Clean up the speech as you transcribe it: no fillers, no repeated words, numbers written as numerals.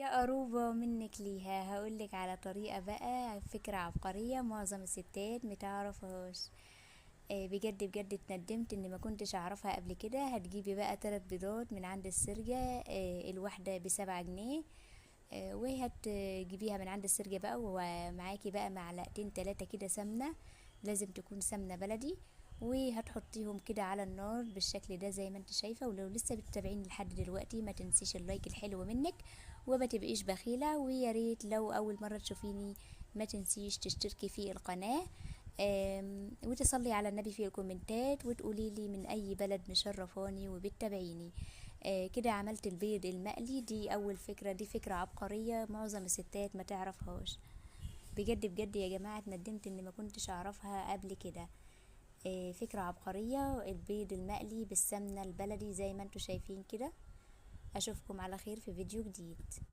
يا قروبة منك ليها هقولك على طريقة بقى، فكرة عبقرية معظم الستات متعرفهاش. بجد بجد اتندمت اني ما كنتش اعرفها قبل كده. هتجيبي بقى 3 بيضات من عند السرجة، الواحدة ب7 جنيه. وهتجيبيها من عند السرجة بقى، ومعاكي بقى معلقتين 3 كده سمنة، لازم تكون سمنة بلدي. وهتحطيهم كده على النار بالشكل ده زي ما انت شايفة. ولو لسه بتتابعيني لحد دلوقتي ما تنسيش اللايك الحلو منك، وما تبقيش بخيلة. ويا ريت لو اول مرة تشوفيني ما تنسيش تشتركي في القناة، وتصلي على النبي في الكومنتات، وتقولي لي من اي بلد مشرفاني وبتتابعيني. كده عملت البيض المقلي. دي اول فكرة، دي فكرة عبقرية معظم الستات ما تعرفهاش. بجد بجد يا جماعة اتندمت اني ما كنتش اعرفها قبل كده. فكرة عبقرية، البيض المقلي بالسمنة البلدي زي ما انتوا شايفين كده. اشوفكم على خير في فيديو جديد.